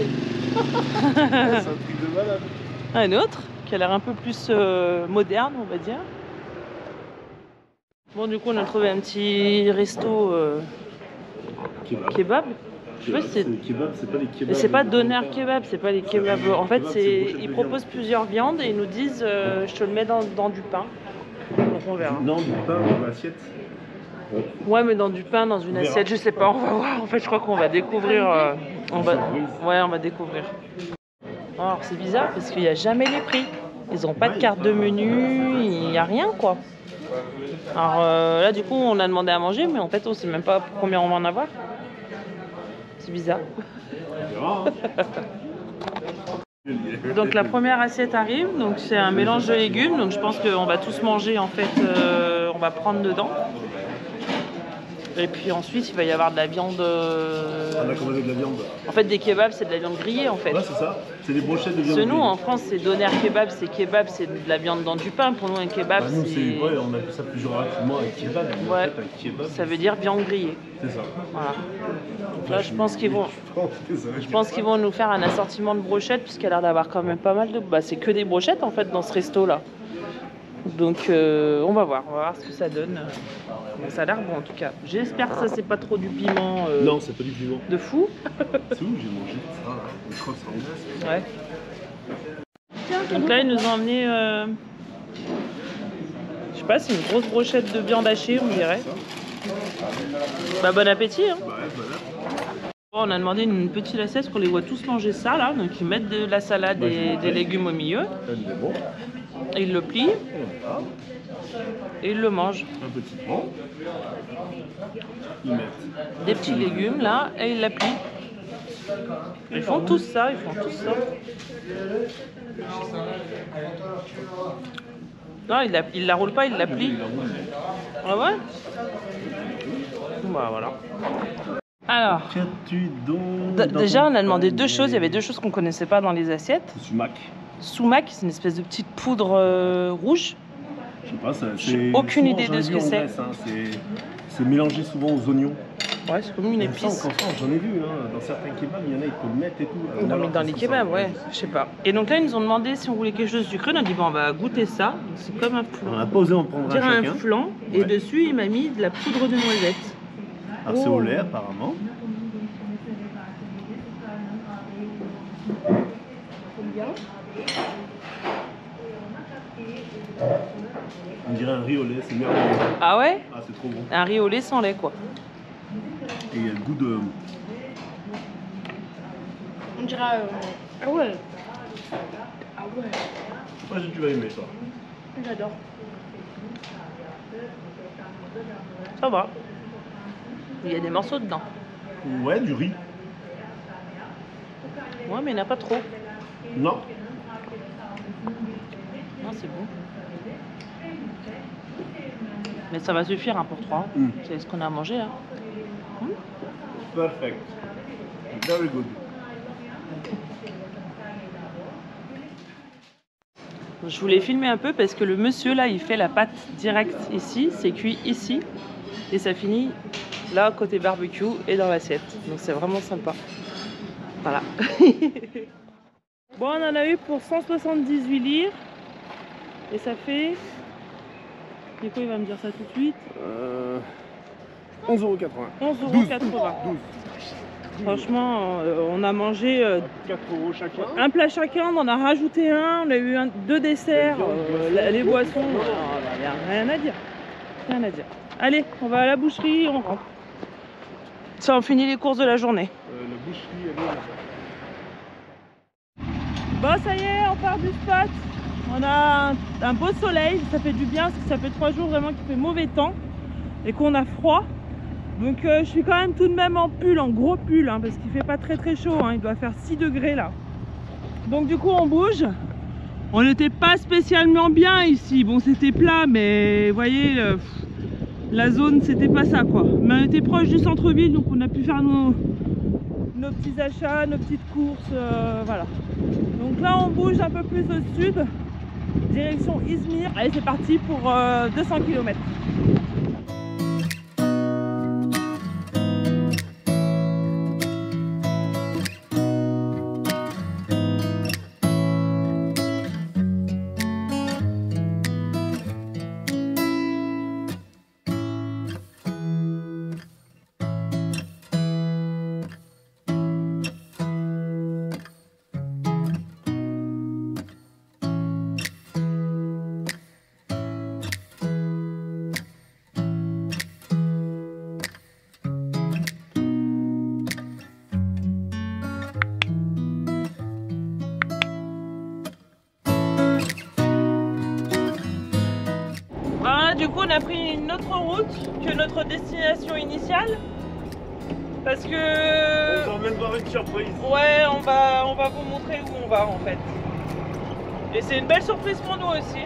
C'est un truc de malade. Un autre qui a l'air un peu plus moderne, on va dire. Bon, du coup, on a trouvé un petit resto Kebab. Kebab. Je sais pas si c'est... Kebab, c'est pas les kebabs. Mais c'est pas doner kebab, c'est pas les kebabs. En fait, ils proposent plusieurs viandes et ils nous disent je te le mets dans du pain. Donc on verra. Non, du pain dans l'assiette. Ouais, mais dans du pain, dans une assiette, je sais pas, on va voir. En fait, je crois qu'on va découvrir. On va découvrir. Alors, c'est bizarre parce qu'il n'y a jamais les prix. Ils n'ont pas de carte de menu, il n'y a rien quoi. Alors là, du coup, on a demandé à manger, mais en fait, on sait même pas combien on va en avoir. C'est bizarre. Donc la première assiette arrive, donc c'est un mélange de légumes, donc je pense qu'on va tous manger en fait, on va prendre dedans. Et puis ensuite il va y avoir de la viande. On a commandé de la viande. En fait des kebabs c'est de la viande grillée en fait. Ouais c'est ça, c'est des brochettes de viande. Parce que nous en France c'est doner kebab, c'est de la viande dans du pain. Pour nous un kebab bah, nous, c'est... Ouais, on appelle ça plus généralement un kebab. Ouais, en fait, un kebab, ça veut dire viande grillée. C'est ça. Voilà. Donc là je pense qu'ils vont nous faire un assortiment de brochettes puisqu'il a l'air d'avoir quand même pas mal de... Bah c'est que des brochettes en fait dans ce resto là. Donc on va voir ce que ça donne. Bon, ça a l'air bon en tout cas. J'espère que ça c'est pas trop du piment. Non, c'est pas du piment. De fou. C'est où j'ai mangé ça là. Je crois que c'est en Grèce. Ouais. Donc là ils nous ont emmené. Je sais pas, c'est une grosse brochette de viande hachée on dirait. Bah bon appétit hein. Bah ouais, voilà. On a demandé une petite assiette qu'on les voit tous manger ça là. Donc ils mettent de la salade et des légumes au milieu. Bon. Et ils le plient. Et ils le mangent. Un petit pan. Ils mettent des petits légumes là et ils la plient. Ils font tous ça, Non, il la roule pas, il la plie. Ah ouais? Bah voilà. Alors, qu'as-tu donc déjà on a demandé deux choses, il y avait deux choses qu'on connaissait pas dans les assiettes. Sumac. Sumac, c'est une espèce de petite poudre rouge. Je sais pas, j'ai aucune idée de ce que c'est. Hein, c'est mélangé souvent aux oignons. Ouais, c'est comme une épice. J'en ai vu, hein, dans certains kebabs, il y en a, ils peuvent le mettre et tout. Non, mais dans les kebabs, ouais, je sais pas. Et donc là, ils nous ont demandé si on voulait quelque chose de sucré. On a dit, bon, on va goûter ça. C'est comme un flan. On a pas osé en prendre un chacun. Un flan. Et dessus, il m'a mis de la poudre de noisette. Alors, c'est au lait, apparemment. On dirait un riz au lait, c'est merveilleux. Ah ouais? Ah, c'est trop bon. Un riz au lait sans lait, quoi. Et il y a le goût de... On dirait... Ah ouais. Ah ouais. Je sais pas si tu vas aimer ça. J'adore. Ça va. Il y a des morceaux dedans. Ouais, du riz. Ouais, mais il n'y en a pas trop. Non. Non, c'est bon. Mais ça va suffire hein, pour 3. C'est ce qu'on a mangé là. Perfect. Very good. Je voulais filmer un peu parce que le monsieur là, il fait la pâte directe ici, c'est cuit ici et ça finit là côté barbecue et dans l'assiette. Donc c'est vraiment sympa. Voilà. Bon, on en a eu pour 178 lire et ça fait... Nico il va me dire ça tout de suite. 11,80 €. 11,80 €. Franchement, on a mangé 4 € chacun. un plat chacun, on en a rajouté un, on a eu deux desserts, les boissons, il n'y a rien à dire. Rien à dire. Allez, on va à la boucherie, on rentre. Ça, on finit les courses de la journée. La boucherie, elle est là. Bon, ça y est, on part du spot. On a un beau soleil, ça fait du bien parce que ça fait 3 jours vraiment qu'il fait mauvais temps et qu'on a froid. Donc je suis quand même tout de même en pull, en gros pull, hein, parce qu'il fait pas très chaud, hein, il doit faire 6 degrés là. Donc du coup on bouge. On n'était pas spécialement bien ici, bon c'était plat mais vous voyez la zone c'était pas ça quoi. Mais on était proche du centre-ville donc on a pu faire nos petits achats, nos petites courses, voilà. Donc là on bouge un peu plus au sud, direction Izmir. Allez c'est parti pour 200 km. a pris une autre route que notre destination initiale. Parce que... On vous emmène voir une surprise. Ouais, on va vous montrer où on va en fait. Et c'est une belle surprise pour nous aussi.